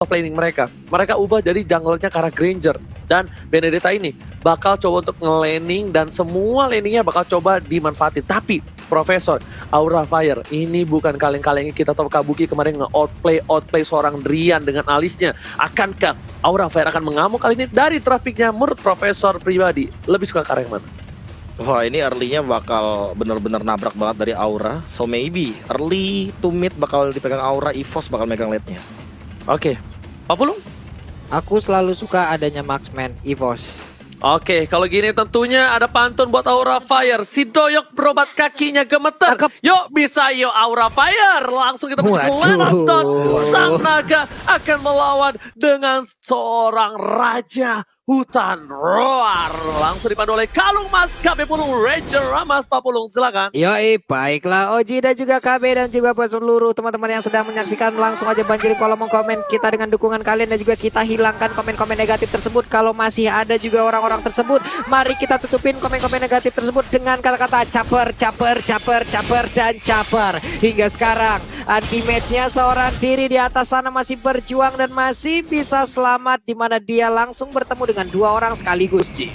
planning mereka. Mereka ubah jadi junglernya Kara Granger. Dan Benedetta ini bakal coba untuk nge-laning dan semua laningnya bakal coba dimanfaatin. Tapi Profesor, Aura Fire ini bukan kaleng-kalengnya kita tahu Kabuki kemarin nge-outplay seorang Drian dengan alisnya. Akankah Aura Fire akan mengamuk kali ini dari trafiknya? Menurut Profesor pribadi, lebih suka Kara yang mana? Wah, ini early-nya bakal bener-bener nabrak banget dari Aura. So maybe early to mid bakal dipegang Aura, EVOS bakal megang late-nya. Oke, Pak Pulung? Aku selalu suka adanya marksman EVOS. Oke, kalau gini tentunya ada pantun buat Aura Fire. Si Doyok berobat kakinya gemeter. Yuk, bisa yuk Aura Fire. Langsung kita menuju ke Land of Stone. Sang naga akan melawan dengan seorang raja hutan roar. Langsung dipandu oleh Kalung Mas KB Pulung Ranger Ramas. Pak Pulung, silakan. Yoi, baiklah Oji dan juga KB dan juga buat seluruh teman-teman yang sedang menyaksikan, langsung aja banjiri kolom komen kita dengan dukungan kalian dan juga kita hilangkan komen-komen negatif tersebut. Kalau masih ada juga orang-orang tersebut, mari kita tutupin komen-komen negatif tersebut dengan kata-kata caper, caper, caper, caper, dan caper. Hingga sekarang anti match-nya seorang diri di atas sana masih berjuang dan masih bisa selamat, di mana dia langsung bertemu dengan dua orang sekaligus, Ji.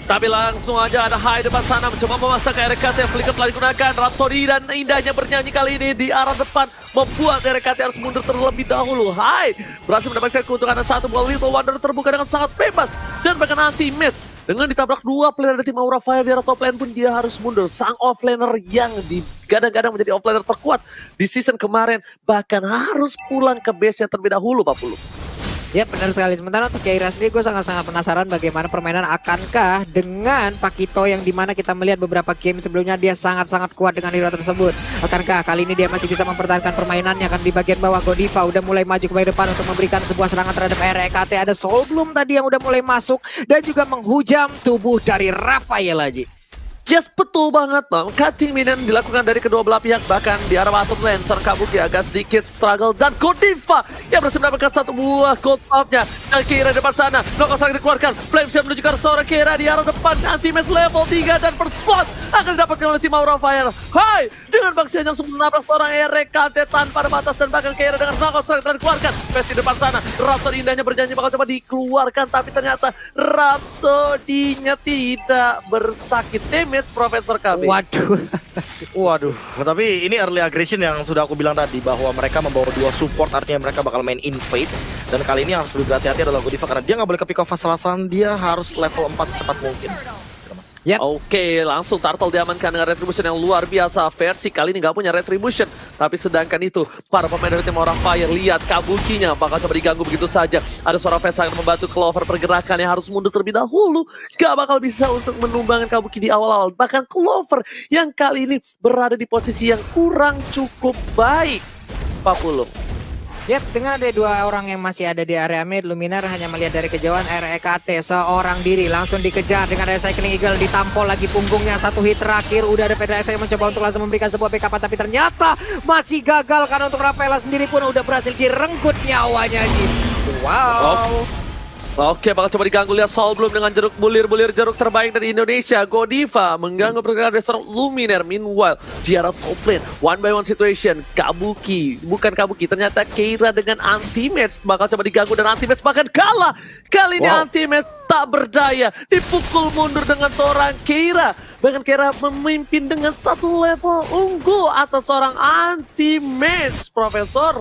Tapi langsung aja ada Hai depan sana mencoba memasang ke RKT. Flicker telah digunakan. Rhapsody dan indahnya bernyanyi kali ini di arah depan, membuat RKT harus mundur terlebih dahulu. Hai berhasil mendapatkan keuntungan satu buah Little Wonder terbuka dengan sangat bebas dan bahkan anti-miss. Dengan ditabrak dua player dari tim Aura Fire di arah top lane pun dia harus mundur. Sang offlaner yang digadang-gadang menjadi offlaner terkuat di season kemarin bahkan harus pulang ke base-nya terlebih dahulu, Pak Pulung. Ya benar sekali. Sementara untuk Keira sendiri gue sangat-sangat penasaran bagaimana permainan akankah dengan Pakito yang dimana kita melihat beberapa game sebelumnya dia sangat-sangat kuat dengan hero tersebut. Akankah kali ini dia masih bisa mempertahankan permainannya? Kan di bagian bawah Godiva udah mulai maju ke bagian depan untuk memberikan sebuah serangan terhadap RKT. Ada Soul Bloom tadi yang udah mulai masuk dan juga menghujam tubuh dari Rafael Aji. Yes, betul banget dong. Cutting minion dilakukan dari kedua belah pihak. Bahkan di arah bottom lane, seorang Kabuki agak sedikit struggle. Dan Godiva yang berhasil mendapatkan satu buah gold buff-nya. Dan Keira depan sana, knockout sangat dikeluarkan. Flame Shield menuju ke arah seorang Keira di arah depan. Anti-match level 3 dan first spot akan didapatkan oleh tim Aura Fire. Hai, dengan Baxian yang langsung menabrak seorang RKT tanpa ada batas. Dan bahkan Keira dengan knockout sangat telah dikeluarkan. Fast di depan sana, Rhapsody indahnya berjanji bakal coba dikeluarkan. Tapi ternyata Rhapsody-nya tidak bersakit damage. Profesor KB. Waduh, tapi ini early aggression yang sudah aku bilang tadi, bahwa mereka membawa dua support, artinya mereka bakal main invade. Dan kali ini harus lebih berhati-hati adalah Godiva karena dia nggak boleh ke pick off asal-asalan, dia harus level 4 secepat mungkin. Yep. Oke, langsung Turtle diamankan dengan Retribution yang luar biasa. Versi kali ini nggak punya Retribution. Tapi sedangkan itu, para pemain dari tim Aura Fire, lihat Kabukinya bakal coba diganggu begitu saja. Ada seorang fans yang membantu Clover pergerakan yang harus mundur terlebih dahulu. Gak bakal bisa untuk menumbangkan Kabuki di awal-awal. Bahkan Clover yang kali ini berada di posisi yang kurang cukup baik. Pak Pulung. Yap, dengan ada dua orang yang masih ada di area mid, Luminar hanya melihat dari kejauhan RKT seorang diri langsung dikejar dengan Recycling Eagle, ditampol lagi punggungnya, satu hit terakhir. Udah ada PDX yang mencoba untuk langsung memberikan sebuah backup, tapi ternyata masih gagal karena untuk Rafaela sendiri pun udah berhasil direnggut nyawanya gitu. Wow. Oke, bakal coba diganggu. Lihat Soul Bloom dengan jeruk bulir jeruk terbaik dari Indonesia. Godiva mengganggu pergerakan restoran Luminar. Meanwhile, di arah top lane, one by one situation. Kabuki, bukan Kabuki, ternyata Keira dengan anti-match bakal coba diganggu dan anti-match bahkan kalah. Kali ini anti-match tak berdaya, dipukul mundur dengan seorang Keira. Bahkan Keira memimpin dengan satu level unggul atas seorang anti-match, Profesor.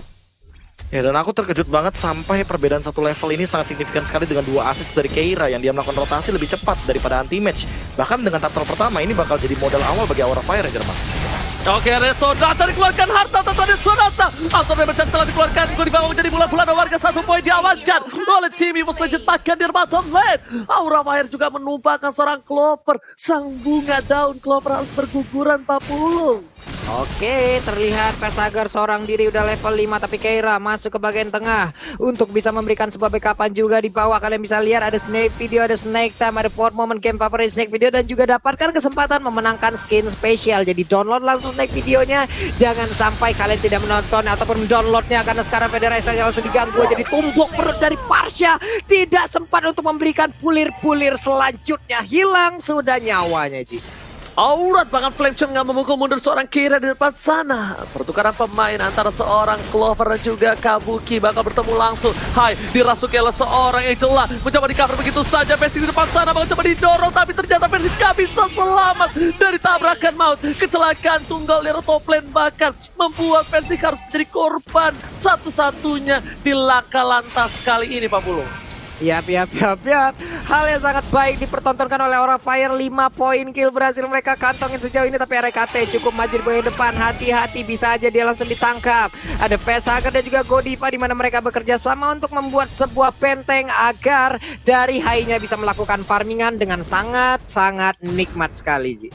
Ya, dan aku terkejut banget sampai perbedaan satu level ini sangat signifikan sekali dengan dua assist dari Keira yang dia melakukan rotasi lebih cepat daripada anti-match. Bahkan dengan turtle pertama ini bakal jadi modal awal bagi Aura Fire, Mas. Oke, Red Sonata dikeluarkan, harta tata Red Sonata. Auto damage telah dikeluarkan, Godiva menjadi bulan-bulan warga, satu poin diamankan oleh tim EVOS Legend bahkan di bottom lane. Aura Fire juga menumpahkan seorang Clover. Sang bunga daun Clover harus berguguran, Pak Pulung. Oke, terlihat Pesager seorang diri udah level 5, tapi Keira masuk ke bagian tengah untuk bisa memberikan sebuah backupan juga di bawah. Kalian bisa lihat ada Snake Video, ada Snake Time, ada Port Moment Game favorit Snake Video, dan juga dapatkan kesempatan memenangkan skin spesial. Jadi download langsung Snake Videonya, jangan sampai kalian tidak menonton ataupun downloadnya karena sekarang Federasi langsung diganggu. Jadi tumbuk perut dari Parsha, tidak sempat untuk memberikan pulir-pulir selanjutnya, hilang sudah nyawanya, Ji. Aurat bahkan Flameshot nggak memukul mundur seorang Keira di depan sana. Pertukaran pemain antara seorang Clover dan juga Kabuki bakal bertemu langsung. Hai, dirasuki oleh seorang Angela. Mencoba di cover begitu saja. Versing di depan sana bakal coba didorong. Tapi ternyata Versing nggak bisa selamat dari tabrakan maut. Kecelakaan tunggal dari top lane bahkan membuat Versing harus menjadi korban satu-satunya di laka lantas kali ini, Pak Pulung. Yap. Hal yang sangat baik dipertontonkan oleh Aura Fire. 5 poin kill berhasil mereka kantongin sejauh ini. Tapi RKT cukup maju di bagian depan. Hati-hati, bisa aja dia langsung ditangkap. Ada Facehugger dan juga Godiva di mana mereka bekerja sama untuk membuat sebuah benteng agar dari Hai-nya bisa melakukan farmingan dengan sangat-sangat nikmat sekali, Ji.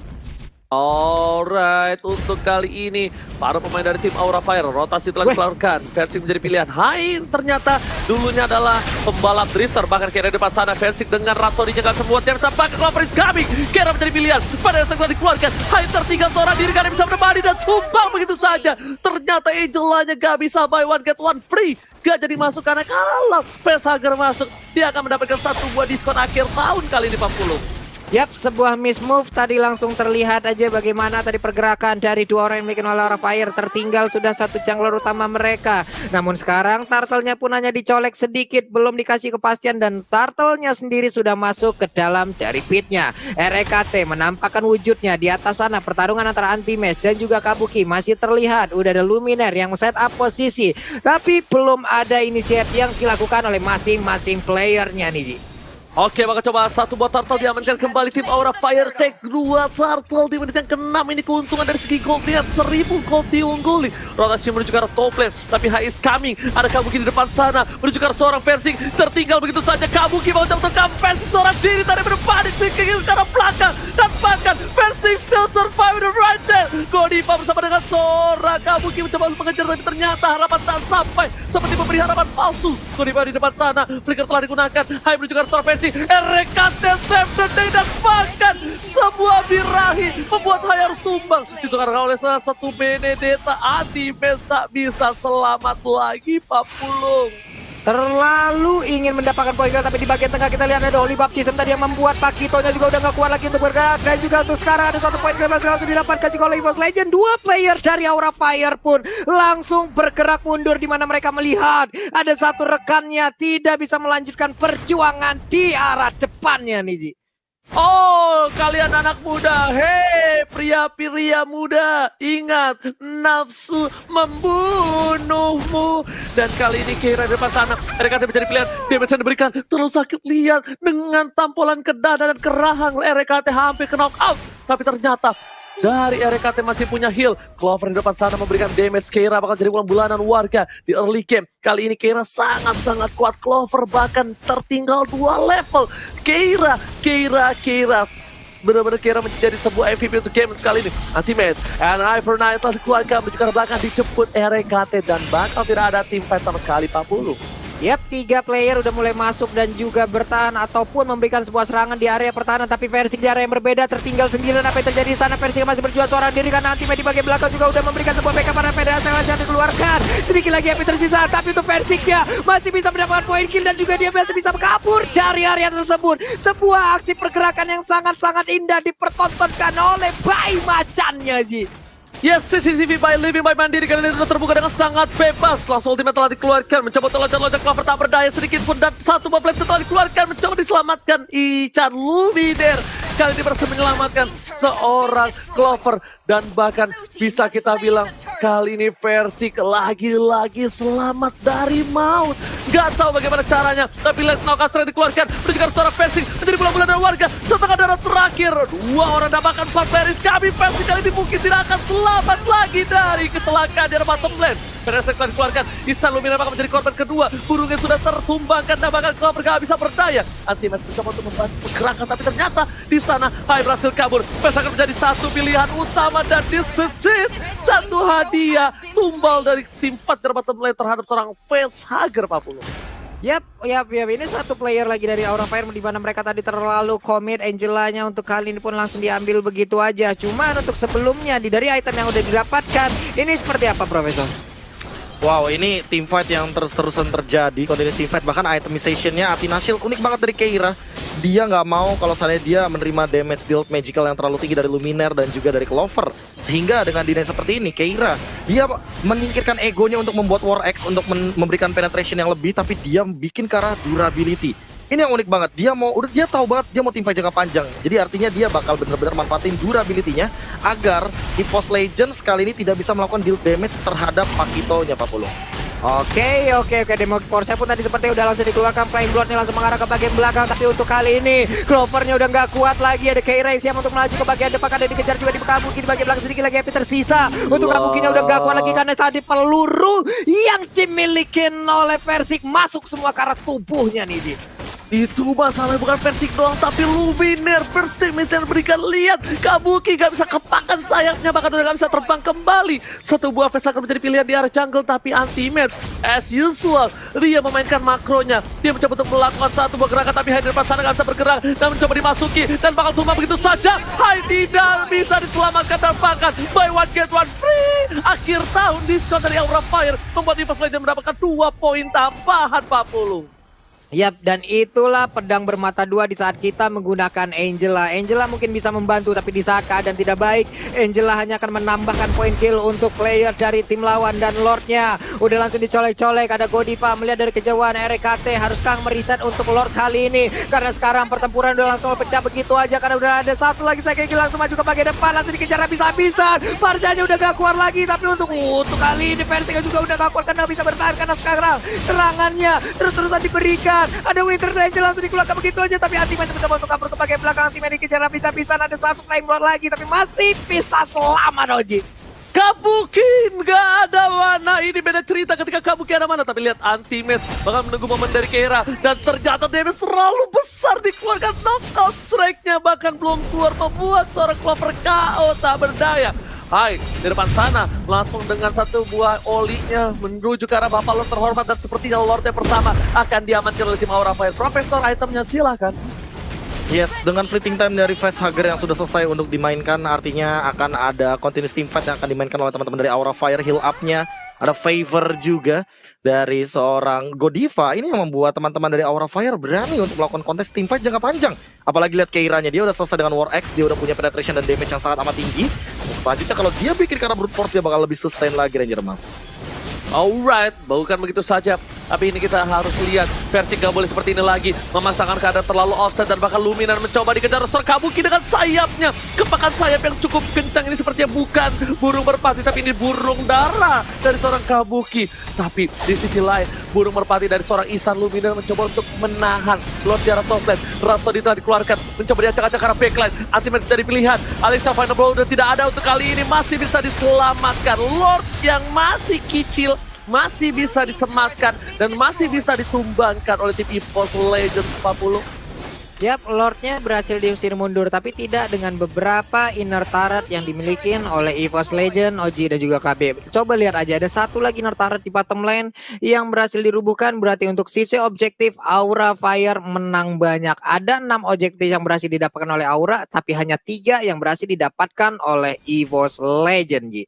Alright, untuk kali ini para pemain dari tim Aura Fire rotasi telah dikeluarkan. Versing menjadi pilihan. Hai, ternyata dulunya adalah pembalap drifter. Bahkan kira depan sana Versing dengan Rhapsody-nya gak sembuh. Dia bisa pakai Clover is coming. Kira menjadi pilihan. Pada dasar telah dikeluarkan. Hai, tertinggal seorang diri karena bisa menemani dan tumbang begitu saja. Ternyata Angelanya gak bisa buy one get one free. Gak jadi masuk karena kalau Facehugger masuk, dia akan mendapatkan satu buah diskon akhir tahun kali ini 40. Yap, sebuah miss move tadi langsung terlihat aja bagaimana tadi pergerakan dari dua orang yang bikin oleh Aura Fire. Tertinggal sudah satu jungler utama mereka. Namun sekarang Turtle-nya pun hanya dicolek sedikit, belum dikasih kepastian dan Turtle-nya sendiri sudah masuk ke dalam dari pit-nya. RKT menampakkan wujudnya di atas sana. Pertarungan antara Anti-Mage dan juga Kabuki masih terlihat. Udah ada Luminaire yang set up posisi, tapi belum ada inisiatif yang dilakukan oleh masing-masing playernya nih, Ji. Oke, bakal coba satu buat Turtle diamankan kembali tim Aura Fire. Take 2 Turtle di menit yang ke-6. Ini keuntungan dari segi gold. Lihat 1000 gold diungguli. Rotasi menuju ke arah top lane. Tapi Hai is coming. Ada Kabuki di depan sana. Menuju ke arah seorang Versing. Tertinggal begitu saja. Kabuki mau coba Versing seorang diri. Tadi berpanik ke arah belakang. Dan bahkan Versing still survive the right there. Godiva bersama dengan seorang Kabuki mencoba mengejar. Tapi ternyata harapan tak sampai. Seperti memberi harapan palsu. Godiva di depan sana. Flicker telah digunakan. Hai menuju ke arah seorang Versing. RKT save the day dan bahkan sebuah birahi membuat Hai harus tumbang. Ditukar oleh salah satu Benedetta. Anti-Mage tak bisa selamat lagi, Pak Pulung. Terlalu ingin mendapatkan poin kill, tapi di bagian tengah kita lihat ada Holy Baptism tadi yang membuat Pakitonya juga udah gak kuat lagi untuk bergerak. Dan juga untuk sekarang ada satu poin kill masih langsung didapatkan juga oleh EVOS Legend. Dua player dari Aura Fire pun langsung bergerak mundur di mana mereka melihat ada satu rekannya tidak bisa melanjutkan perjuangan di arah depannya nih, Ji. Oh, kalian anak muda, hei pria-pria muda, ingat nafsu membunuhmu. Dan kali ini Keira di depan sana, RKT menjadi pilihan. Damage yang diberikan terlalu sakit, lihat dengan tampolan ke dada dan kerahang RKT hampir ke knock out. Tapi ternyata dari RKT masih punya heal. Clover di depan sana memberikan damage. Keira bakal jadi bulan-bulanan warga di early game. Kali ini Keira sangat-sangat kuat. Clover bahkan tertinggal 2 level. Keira benar-benar Keira menjadi sebuah MVP untuk game kali ini. Anti-Mage and Eye for Night telah dikeluarkan, menuju ke belakang dijemput RKT dan bakal tidak ada tim fight sama sekali, Pak Pulu. Yap, 3 player udah mulai masuk dan juga bertahan ataupun memberikan sebuah serangan di area pertahanan. Tapi Versing di area yang berbeda, tertinggal sendirian. Apa yang terjadi di sana? Versing masih berjuang seorang diri karena Anti-Mage di bagian belakang juga udah memberikan sebuah backup pada Federasi yang dikeluarkan. Sedikit lagi yang tersisa, tapi untuk Versingnya masih bisa mendapatkan poin kill dan juga dia masih bisa kabur dari area tersebut. Sebuah aksi pergerakan yang sangat-sangat indah dipertontonkan oleh Bai Macannya, Ji. Yes, CCTV by Living by Mandiri kali ini sudah terbuka dengan sangat bebas. Langsung ultimate telah dikeluarkan, mencoba loncat-loncat Clover tak berdaya sedikit pun. Dan satu buah flame setelah dikeluarkan, mencoba diselamatkan Ichan Luminaire. Kali ini berhasil menyelamatkan seorang Clover. Dan bahkan bisa kita bilang kali ini Versing lagi-lagi selamat dari maut. Gak tahu bagaimana caranya, tapi lihat knockout strike dikeluarkan. Menunjukkan seorang Versing menjadi bulan-bulanan warga. Setengah darah terakhir, 2 orang dapatkan 4 players. Kami Versing kali ini mungkin tidak akan selamat lagi dari kecelakaan di bottom lane. Federasi telah dikeluarkan, Ichan Luminaire bakal menjadi korban kedua. Burungnya sudah tertumbangkan dan bahkan Clover gak bisa berdaya. Anti-Mage mencoba untuk membantu pergerakan, tapi ternyata di sana Hai berhasil kabur. Facehugger menjadi satu pilihan utama dan disisip satu hadiah tumbal dari tim fight di bottom lane terhadap seorang Facehugger, Pak Pulu. Yap, ini satu player lagi dari Aura Fire di mana mereka tadi terlalu komit. Angelanya untuk kali ini pun langsung diambil begitu aja. Cuman untuk sebelumnya dari item yang udah didapatkan, ini seperti apa, Profesor? Wow, ini team fight yang terus-terusan terjadi, continuous team fight. Bahkan itemization-nya Athena Shield unik banget dari Keira. Dia nggak mau kalau misalnya dia menerima damage dealt magical yang terlalu tinggi dari Luminaire dan juga dari Clover. Sehingga dengan design seperti ini, Keira, dia menyingkirkan egonya untuk membuat War X, untuk memberikan penetration yang lebih, tapi dia bikin ke arah durability. Ini yang unik banget, dia tahu banget dia mau teamfight jangka panjang. Jadi artinya dia bakal benar-benar manfaatin durability-nya agar EVOS Legends kali ini tidak bisa melakukan deal damage terhadap Pakito-nya Pak Pulung. Oke, Demo Force pun tadi seperti udah langsung dikeluarkan. Flying Blood nih langsung mengarah ke bagian belakang. Tapi untuk kali ini Clovernya udah nggak kuat lagi. Ada Keira siap untuk melaju ke bagian depan. Ada dikejar juga di Kabuki di bagian belakang, sedikit lagi Happy tersisa. Untuk Kabukinya udah nggak kuat lagi karena tadi peluru yang dimiliki oleh Persik masuk semua ke arah tubuhnya nih, Ji. Itu masalahnya bukan Persik doang, tapi Luminaire first damage yang berikan. Lihat, Kabuki gak bisa kepakan sayapnya, bahkan udah gak bisa terbang kembali. Satu buah face akan menjadi pilihan di arah jungle, tapi anti-match as usual. Dia memainkan makronya, dia mencoba untuk melakukan satu buah gerakan, tapi Hai di depan sana gak bisa bergerak dan mencoba dimasuki dan bakal tumbang begitu saja. Hai tidak bisa diselamatkan dan bahkan buy one get one free. Akhir tahun diskon dari Aura Fire membuat EVOS Legends mendapatkan 2 poin tambahan Pak Pulung. Yap, dan itulah pedang bermata dua di saat kita menggunakan Angela. Angela mungkin bisa membantu, tapi di saat keadaan tidak baik, Angela hanya akan menambahkan poin kill untuk player dari tim lawan. Dan Lordnya udah langsung dicolek-colek. Ada Godiva melihat dari kejauhan RKT. Haruskah mereset untuk Lord kali ini? Karena sekarang pertempuran udah langsung pecah begitu aja. Karena udah ada satu lagi Saiki langsung maju ke bagian depan. Langsung dikejar habis-habisan. Parsianya udah gak keluar lagi. Tapi untuk kali ini Persik juga udah gak kuat karena bisa bertahan. Karena sekarang serangannya terus-terusan diberikan. Ada Winter Angel langsung dikeluarkan begitu aja, tapi Anti-Man mencoba untuk kabur ke bagian belakang. Anti-Man dikejar habis-habisan. Ada satu Flying Blood lagi, tapi masih bisa selamat, Oji. Kabuki nggak ada mana. Ini beda cerita ketika Kabuki ada mana. Tapi lihat Anti-Man bakal menunggu momen dari Keira. Dan ternyata damage terlalu besar dikeluarkan. Knockout strike-nya bahkan belum keluar, membuat seorang Clover KO tak berdaya. Hai, di depan sana langsung dengan satu buah olinya menuju ke arah Bapak Lord terhormat, dan sepertinya Lord yang pertama akan diamankan oleh tim Aura Fire. Profesor, itemnya silakan. Yes, dengan fleeting time dari Facehugger yang sudah selesai untuk dimainkan, artinya akan ada continuous team fight yang akan dimainkan oleh teman-teman dari Aura Fire. Heal up-nya, ada favor juga dari seorang Godiva. Ini yang membuat teman-teman dari Aura Fire berani untuk melakukan kontes team fight jangka panjang. Apalagi lihat Keiranya, dia udah selesai dengan War X, dia udah punya penetration dan damage yang sangat amat tinggi. Selanjutnya kalau dia bikin karena brute force, dia bakal lebih sustain lagi Ranger Mas. Alright, bukan begitu saja. Tapi ini kita harus lihat, Persik gak boleh seperti ini lagi. Memasangkan keadaan terlalu offset dan bahkan Luminaire mencoba dikejar seorang Kabuki dengan sayapnya. Kepakan sayap yang cukup kencang ini sepertinya bukan burung merpati, tapi ini burung dara dari seorang Kabuki. Tapi di sisi lain, burung merpati dari seorang Ihsan. Luminaire mencoba untuk menahan Lord di arah top lane. Rhapsody telah dikeluarkan, mencoba diacak-acak ke arah backline. Anti-match dari pilihan. Alexa Final Blow udah tidak ada untuk kali ini, masih bisa diselamatkan. Lord yang masih kecil masih bisa disematkan dan masih bisa ditumbangkan oleh tim EVOS Legends 40. Yap, Lordnya berhasil diusir mundur, tapi tidak dengan beberapa inner turret yang dimiliki oleh EVOS Legends, OG dan juga KB. Coba lihat aja, ada satu lagi inner turret di bottom lane yang berhasil dirubuhkan. Berarti untuk sisi objektif Aura Fire menang banyak. Ada 6 objektif yang berhasil didapatkan oleh Aura, tapi hanya 3 yang berhasil didapatkan oleh EVOS Legends, Ji.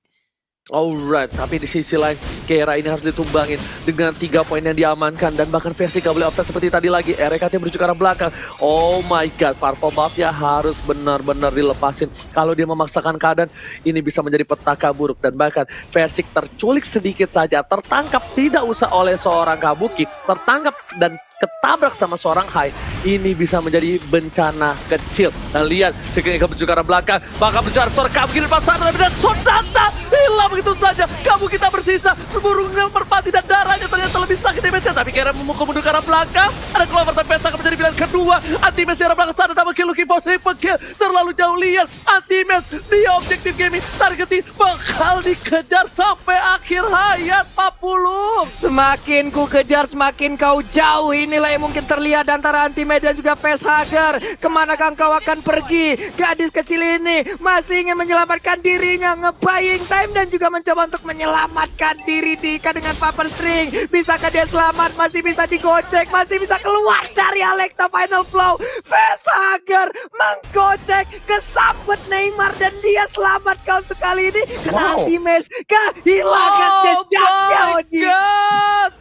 Alright, tapi di sisi lain Keira ini harus ditumbangin dengan 3 poin yang diamankan, dan bahkan versi gak boleh offset seperti tadi lagi. RKT menuju ke arah belakang. Oh my god, purple buff-nya harus benar-benar dilepasin. Kalau dia memaksakan keadaan, ini bisa menjadi petaka buruk. Dan bahkan Versik terculik sedikit saja, tertangkap tidak usah oleh seorang Kabuki, tertangkap dan ketabrak sama seorang Hai, ini bisa menjadi bencana kecil. Dan lihat, Sekiranya menuju ke arah belakang, bakal mencari seorang Kabuki di depan sana, tapi dan Sodata hilang begitu saja. Kabuki kita bersisa, burungnya merpati dan darahnya ternyata lebih sakit damage-nya. Tapi Keira memukul mundur ke arah belakang, ada Clover tapi Pesa akan menjadi pilihan kedua. Anti-match di arah belakang sana, double kill looking for triple kill, terlalu jauh. Lihat, Anti-match di objektif gaming, targetin bakal dikejar sampai akhir hayat Pak Pulung. Semakin ku kejar, semakin kau jauh. Ini nilai mungkin terlihat antara Anti-Mage dan juga Facehugger. Kemanakah engkau akan pergi? Gadis kecil ini masih ingin menyelamatkan dirinya, nge-buying time dan juga mencoba untuk menyelamatkan diri diikat dengan paper string. Bisakah dia selamat? Masih bisa digocek, masih bisa keluar dari Alecta Final Flow. Facehugger menggocek, kesambet Neymar dan dia selamat untuk kali ini. Karena Anti-Mage kehilangan jejaknya, Oji. God!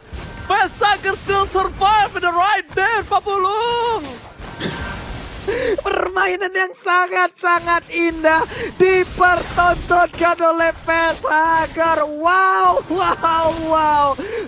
Facehugger still survive in the right there, Pak Pulung. Permainan yang sangat-sangat indah dipertontonkan oleh Facehugger. Wow.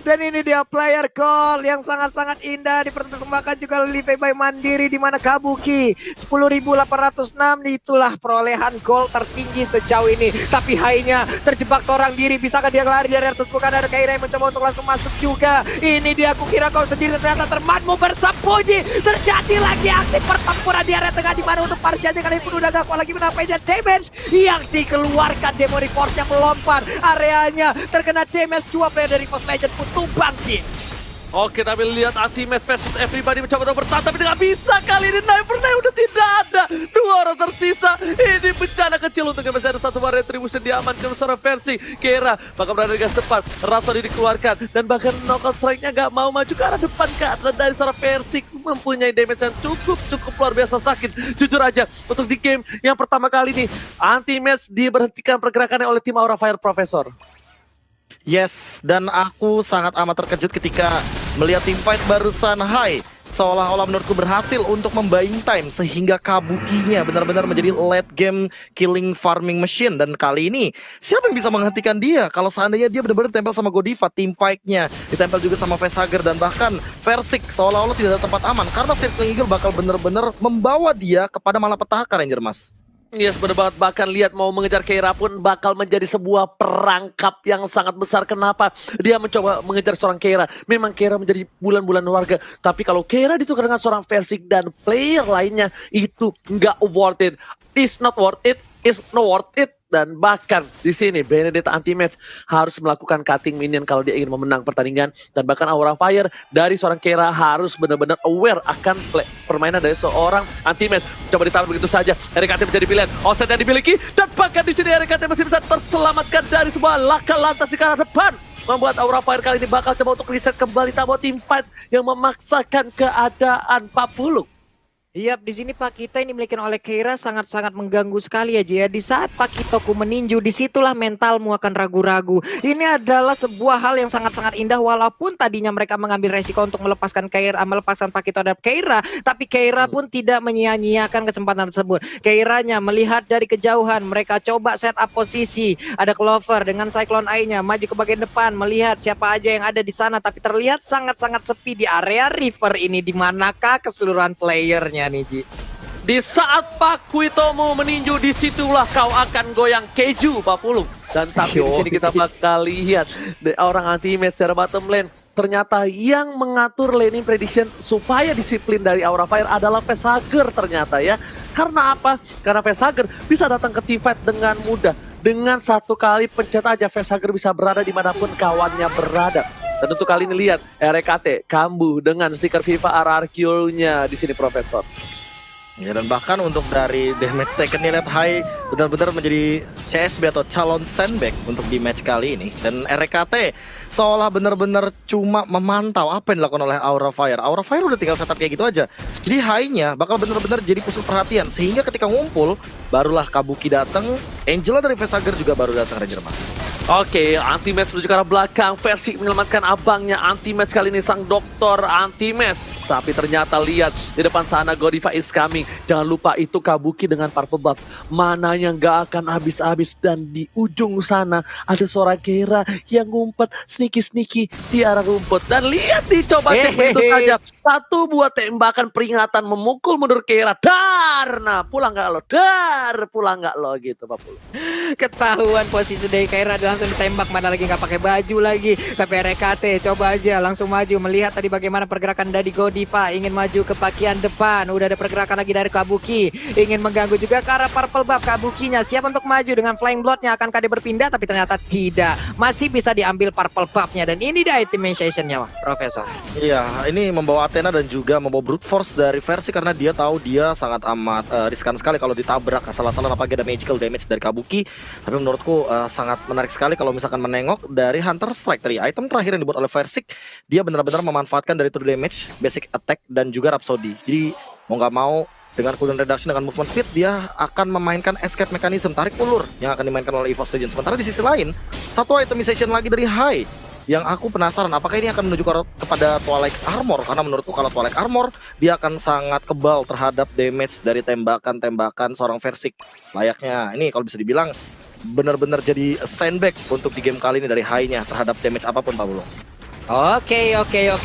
Dan ini dia player goal yang sangat-sangat indah dipersembahkan juga oleh Live by Mandiri, di mana Kabuki 10.806 itulah perolehan gol tertinggi sejauh ini. Tapi high-nya terjebak seorang diri. Bisakah dia lari dari atas? Bukan, ada Kaira yang mencoba untuk langsung masuk juga. Ini dia, aku kira kau sendiri, ternyata temanmu bersembunyi. Terjadi lagi aksi pertempuran di area tengah, di mana untuk Parsianya kali pun udah gak kuat lagi menampainya damage yang dikeluarkan. Demo Reforce yang melompat areanya, terkena damage. Dua player dari Post Legend pun tumbang, Ji. Oke, tapi lihat Anti-Mage versus everybody mencoba untuk bertahan, tapi tidak bisa kali ini. Nevernight udah tidak ada. Dua orang tersisa. Ini bencana kecil untuk masih ada satu retribution diamankan seorang versi. Kera bakal berada di gas depan. Rhapsody dikeluarkan dan bahkan knockout strike-nya gak mau maju ke arah depan karena dari seorang versi mempunyai damage yang cukup luar biasa sakit. Jujur aja, untuk di game yang pertama kali ini Anti-Mage diberhentikan pergerakannya oleh tim Aura Fire Professor. Yes, dan aku sangat amat terkejut ketika melihat tim fight barusan high. Seolah-olah menurutku berhasil untuk membuying time sehingga Kabukinya benar-benar menjadi late game killing farming machine. Dan kali ini siapa yang bisa menghentikan dia? Kalau seandainya dia benar-benar ditempel sama Godiva, tim fight-nya ditempel juga sama Facehugger dan bahkan Versik seolah-olah tidak ada tempat aman karena Circling Eagle bakal benar-benar membawa dia kepada malapetaka, Ranger Mas. Yes, benar banget. Bahkan lihat mau mengejar Keira pun bakal menjadi sebuah perangkap yang sangat besar. Kenapa? Dia mencoba mengejar seorang Keira. Memang Keira menjadi bulan-bulan warga. Tapi kalau Keira ditukar dengan seorang Versik dan player lainnya, itu nggak worth it. It's not worth it. It's not worth it. Dan bahkan di sini Benedetta Anti-Mage harus melakukan cutting minion kalau dia ingin memenang pertandingan. Dan bahkan Aura Fire dari seorang Keira harus benar-benar aware akan permainan dari seorang Anti-Mage. Coba ditahan begitu saja. RKT menjadi pilihan. Offset yang dimiliki. Dan bahkan di sini RKT masih bisa terselamatkan dari sebuah laka lantas di arah depan. Membuat Aura Fire kali ini bakal coba untuk reset kembali tamu tim fight yang memaksakan keadaan Pak Pulung. Iya, di sini Pakito ini dimiliki oleh Keira sangat-sangat mengganggu sekali aja ya. Di saat Pakitoku meninju, disitulah mentalmu akan ragu-ragu. Ini adalah sebuah hal yang sangat-sangat indah, walaupun tadinya mereka mengambil resiko untuk melepaskan Pakito terhadap Keira, tapi Keira pun tidak menyia-nyiakan kesempatan tersebut. Keiranya melihat dari kejauhan, mereka coba set up posisi. Ada Clover dengan Cyclone Eye-nya maju ke bagian depan, melihat siapa aja yang ada di sana, tapi terlihat sangat-sangat sepi di area River ini. Di manakah keseluruhan playernya nih, Ji? Di saat Pak Kuitomo meninju, disitulah kau akan goyang keju, Pak Pulung. Dan tapi di sini kita bakal lihat orang Anti-Mage dari bottom lane. Ternyata yang mengatur laning prediction supaya disiplin dari Aura Fire adalah Facehugger ternyata ya. Karena apa? Karena Facehugger bisa datang ke team fight dengan mudah. Dengan satu kali pencet aja Facehugger bisa berada dimanapun kawannya berada. Dan untuk kali ini lihat RKT kambuh dengan stiker FIFA RRQ-nya di sini Profesor. Ya, dan bahkan untuk dari damage taken nih, lihat high benar-benar menjadi CSB atau calon sandbag untuk di match kali ini. Dan RKT seolah benar-benar cuma memantau apa yang dilakukan oleh Aura Fire. Aura Fire udah tinggal setup kayak gitu aja. Jadi high-nya bakal benar-benar jadi pusat perhatian. Sehingga ketika ngumpul, barulah Kabuki datang, Angela dari Facehugger juga baru datang, Ranger Mas. Oke, Anti-Mage menuju ke arah belakang. Versi menyelamatkan abangnya. Anti-Mage kali ini sang dokter Anti-Mage. Tapi ternyata lihat di depan sana Godiva is coming. Jangan lupa itu Kabuki dengan purple buff. Mana yang gak akan habis-habis. Dan di ujung sana ada seorang Keira yang ngumpet sneaky-sneaky di arah rumput. Dan lihat dicoba cek begitu saja. Satu buah tembakan peringatan memukul mundur Keira. Dar! Nah, pulang gak lo? Dar! Pulang gak lo? Gitu Pak Pulung. Ketahuan posisi dari Keira adalah langsung ditembak, mana lagi nggak pakai baju lagi. Tapi RKT coba aja langsung maju, melihat tadi bagaimana pergerakan dari Godiva, ingin maju ke bagian depan. Udah ada pergerakan lagi dari Kabuki, ingin mengganggu juga ke arah purple buff. Kabukinya siap untuk maju dengan flying bloodnya, akankah dia berpindah? Tapi ternyata tidak, masih bisa diambil purple buffnya. Dan ini dia itemization-nya, Profesor. Iya, ini membawa Athena dan juga membawa brute force dari Versi karena dia tahu dia sangat amat riskan sekali kalau ditabrak salah-salah, apalagi ada magical damage dari Kabuki. Tapi menurutku sangat menarik sekali kalau misalkan menengok dari Hunter Strike. Dari item terakhir yang dibuat oleh Versik, dia benar-benar memanfaatkan dari true damage, basic attack, dan juga Rhapsody. Jadi mau nggak mau dengan cooldown reduction dengan movement speed, dia akan memainkan escape mechanism, tarik ulur yang akan dimainkan oleh EVOS Legends. Sementara di sisi lain, satu itemization lagi dari Hai yang aku penasaran apakah ini akan menuju kepada Twilight Armor, karena menurutku kalau Twilight Armor dia akan sangat kebal terhadap damage dari tembakan-tembakan seorang Versik. Layaknya ini kalau bisa dibilang benar-benar jadi sandbag untuk di game kali ini dari Hai-nya terhadap damage apapun, Pak Bulung. Oke.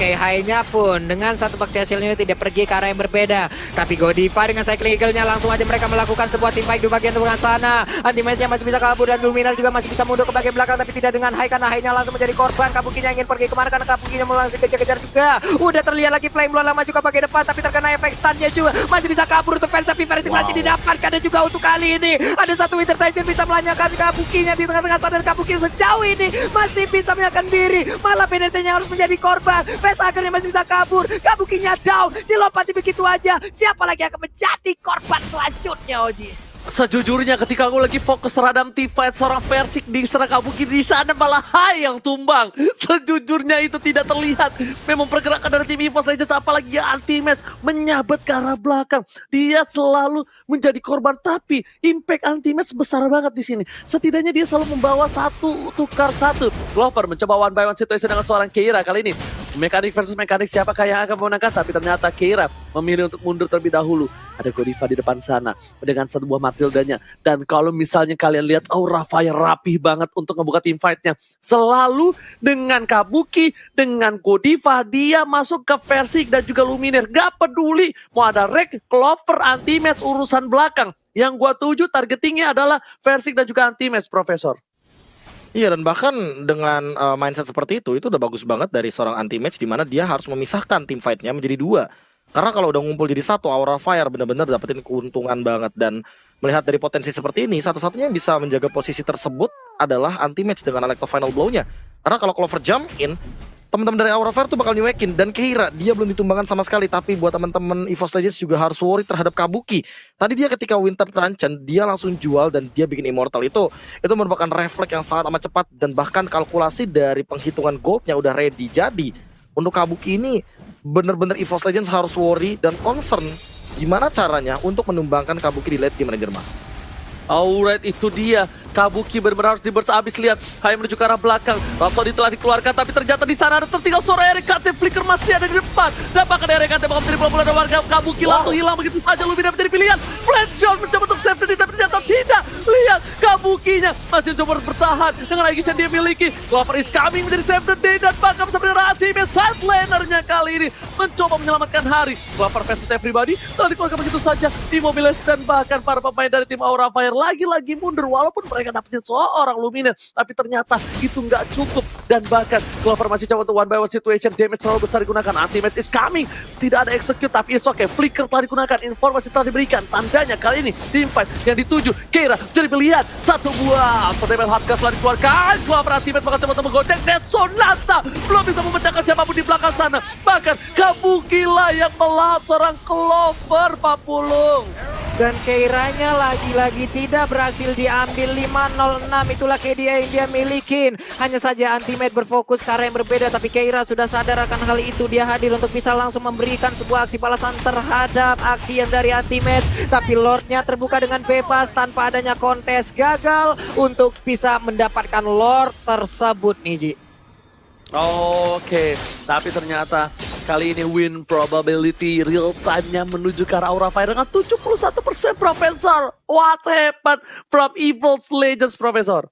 High-nya pun dengan satu faksi hasilnya tidak pergi ke arah yang berbeda. Tapi Godiva dengan cycling eagle-nya langsung aja mereka melakukan sebuah team fight di bagian tengah sana. Anti-match-nya masih bisa kabur dan Luminar juga masih bisa mundur ke bagian belakang, tapi tidak dengan High karena High-nya langsung menjadi korban. Kabukinya ingin pergi kemana karena Kabukinya mau langsung kejar-kejar juga. Udah terlihat lagi Flame Blood maju ke bagian depan, tapi terkena efek stun-nya juga. Masih bisa kabur untuk fans, tapi Versik masih didapatkan. Dan juga untuk kali ini ada satu Winter Titan bisa melanyakan Kabukinya di tengah-tengah sana, dan Kabuki sejauh ini masih bisa menyelamatkan diri. Malah PDT-nya harus menjadi korban. Fes akhirnya masih bisa kabur. Kabukinya down, dilompati begitu aja. Siapa lagi yang akan menjadi korban selanjutnya, Oji? Sejujurnya ketika aku lagi fokus terhadap team fight seorang Versik di serang Kabuki, di sana malah Hai yang tumbang. Sejujurnya itu tidak terlihat. Memang pergerakan dari tim EVOS Legends apalagi anti-match menyabet ke arah belakang. Dia selalu menjadi korban, tapi impact anti-match besar banget di sini. Setidaknya dia selalu membawa satu tukar satu. Glover mencoba one by one situation dengan seorang Keira kali ini. Mekanik versus mekanik, siapakah yang akan memenangkan? Tapi ternyata Keira memilih untuk mundur terlebih dahulu. Ada Godiva di depan sana dengan satu buah Matildanya. Dan kalau misalnya kalian lihat Aura Fire rapih banget untuk ngebuka team fight-nya. Selalu dengan Kabuki, dengan Godiva, dia masuk ke Versik dan juga Luminar. Gak peduli mau ada Rek, Clover, anti-match, urusan belakang. Yang gua tuju targetingnya adalah Versik dan juga anti-match, Profesor. Iya, dan bahkan dengan mindset seperti itu udah bagus banget dari seorang anti-match, di mana dia harus memisahkan team fight-nya menjadi dua. Karena kalau udah ngumpul jadi satu, Aura Fire benar-benar dapetin keuntungan banget. Dan melihat dari potensi seperti ini, satu-satunya yang bisa menjaga posisi tersebut adalah anti-match dengan Electro Final Blow-nya. Karena kalau Clover jump in, teman-teman dari Aura Fire tuh bakal nyuekin. Dan Keira, dia belum ditumbangkan sama sekali. Tapi buat teman-teman EVOS Legends juga harus worry terhadap Kabuki. Tadi dia ketika Winter Truncheon, dia langsung jual dan dia bikin Immortal. Itu merupakan refleks yang sangat amat cepat. Dan bahkan kalkulasi dari penghitungan goldnya udah ready. Jadi untuk Kabuki ini bener-bener EVOS Legends harus worry dan concern gimana caranya untuk menumbangkan Kabuki di late game, Ranger Mas. Alright, itu dia. Kabuki benar-benar harus diburst abis. Lihat, Hai menuju ke arah belakang. Rhapsody telah dikeluarkan, tapi ternyata di sana ada tertinggal suara RKT. Flicker masih ada di depan. Dapatkan RKT bakal menjadi bola-bola dan warga. Kabuki langsung hilang begitu saja. Luminar menjadi pilihan. Flat shot mencoba untuk save the day, tapi ternyata tidak. Lihat, Kabukinya masih coba bertahan dengan lagi yang dia miliki. Glover is coming menjadi save the day, dan bahkan bersama dengan Ultimate side lanernya kali ini mencoba menyelamatkan hari. Glover versus everybody telah dikeluarkan begitu saja. Immobiles dan bahkan para pemain dari tim Aura Fire lagi-lagi mundur, walaupun mereka dapetin seorang Luminar, tapi ternyata itu nggak cukup. Dan bahkan Glover masih coba untuk one by one situation, damage terlalu besar digunakan, anti-match is coming, tidak ada execute, tapi it's okay. Flicker telah digunakan, informasi telah diberikan, tandanya kali ini team fight yang dituju Keira jadi pilihan. Satu buah Portable Hardcast telah dikeluarkan. Glover anti-match bakal coba menggonceng, dan Sonata belum bisa memecahkan siapapun di belakang sana. Bahkan Kabuki lah yang melahap seorang Glover, Pak Pulung. Dan Keiranya lagi-lagi tidak berhasil diambil. 506 itulah KDA yang dia milikin. Hanya saja anti-match berfokus ke arah yang berbeda, tapi Keira sudah sadar akan hal itu. Dia hadir untuk bisa langsung memberikan sebuah aksi balasan terhadap aksi yang dari anti-match. Tapi Lordnya terbuka dengan bebas tanpa adanya kontes, gagal untuk bisa mendapatkan Lord tersebut, Niji. Oke, tapi ternyata kali ini win probability real time-nya menuju ke arah Aura Fire dengan 71%, Profesor. What happened from EVOS Legends, Profesor?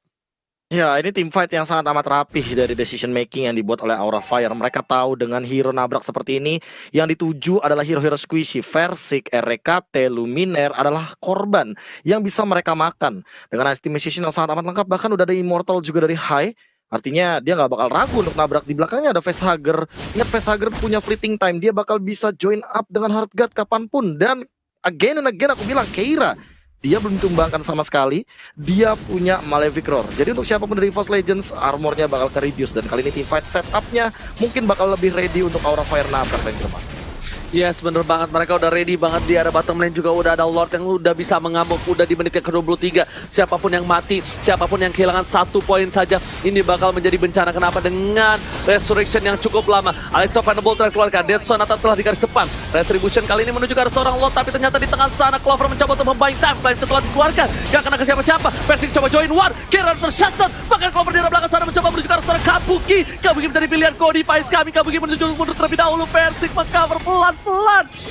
Ya, ini tim fight yang sangat amat rapih dari decision making yang dibuat oleh Aura Fire. Mereka tahu dengan hero nabrak seperti ini, yang dituju adalah hero-hero squishy. Versik, RKT, Luminaire adalah korban yang bisa mereka makan. Dengan estimation yang sangat amat lengkap, bahkan udah ada Immortal juga dari High. Artinya dia nggak bakal ragu untuk nabrak. Di belakangnya ada Facehugger. Ingat Facehugger punya fleeting time, dia bakal bisa join up dengan Heartguard kapanpun. Dan again and again aku bilang, Keira dia belum ditumbangkan sama sekali. Dia punya Malefic Roar. Jadi untuk siapapun dari EVOS Legends, armornya bakal ke-reduce. Dan kali ini teamfight setupnya mungkin bakal lebih ready untuk Aura Fire nabrak Ranger Mas. Yes, bener banget. Mereka udah ready banget. Di area bottom lane juga udah ada Lord yang udah bisa mengamuk. Udah di menit yang ke-23. Siapapun yang mati, siapapun yang kehilangan 1 poin saja, ini bakal menjadi bencana. Kenapa? Dengan resurrection yang cukup lama. Alecto Vanable terkeluarkan. Dead Sonata telah di garis depan. Retribution kali ini menuju ke arah seorang Lord. Tapi ternyata di tengah sana Clover mencoba untuk membuying time. Time setelah dikeluarkan. Gak kena ke siapa-siapa. Versing coba join war. Kira tershutdown. Bahkan Clover di arah belakang sana mencoba menuju ke arah seorang Kabuki. Kabuki menjadi pilihan Codify kami. Kabuki menuju mundur terlebih dahulu. Versing mengcover pelan-pelan.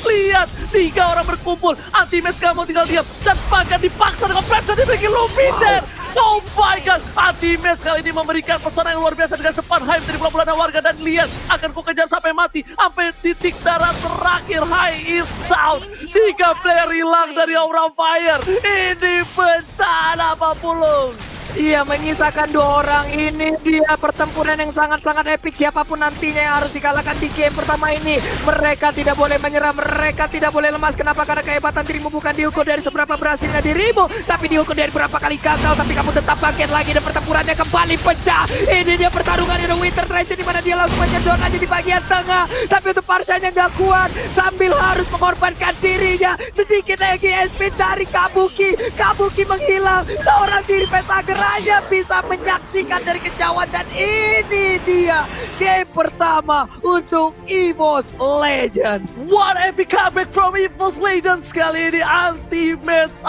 Lihat, 3 orang berkumpul. Anti-match kamu tinggal diam. Dan bahkan dipaksa dengan pressure dimiliki Luminaire. Oh my god, Anti-match kali ini memberikan pesan yang luar biasa dengan depan Hype dari bola-bola warga. Dan lihat, akan ku kejar sampai mati. Sampai titik darah terakhir. High is down. 3 player hilang dari Aura Fire. Ini bencana Pak Pulung. Iya, menyisakan 2 orang. Ini dia pertempuran yang sangat-sangat epic. Siapapun nantinya yang harus dikalahkan di game pertama ini, mereka tidak boleh menyerah, mereka tidak boleh lemas. Kenapa? Karena kehebatan dirimu bukan diukur dari seberapa berhasilnya dirimu, tapi diukur dari berapa kali gagal. Tapi kamu tetap bangkit lagi dan pertempurannya kembali pecah. Ini dia pertarungan di Winter Tragedy, di mana dia langsung menyedot aja di bagian tengah. Tapi untuk Parshanya nggak kuat, sambil harus mengorbankan dirinya. Sedikit lagi SP dari Kabuki. Kabuki menghilang. Seorang diri Facehugger hanya bisa menyaksikan dari kejauhan. Dan ini dia game pertama untuk EVOS Legends. What epic comeback from EVOS Legends kali ini. Anti-match.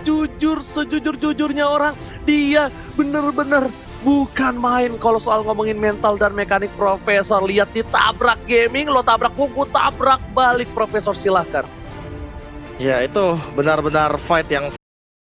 Jujur, sejujur-jujurnya orang, dia bener-bener bukan main kalau soal ngomongin mental dan mekanik. Profesor, lihat ditabrak gaming, lo tabrak kuku, tabrak balik Profesor, silahkan. Ya, itu benar-benar fight yang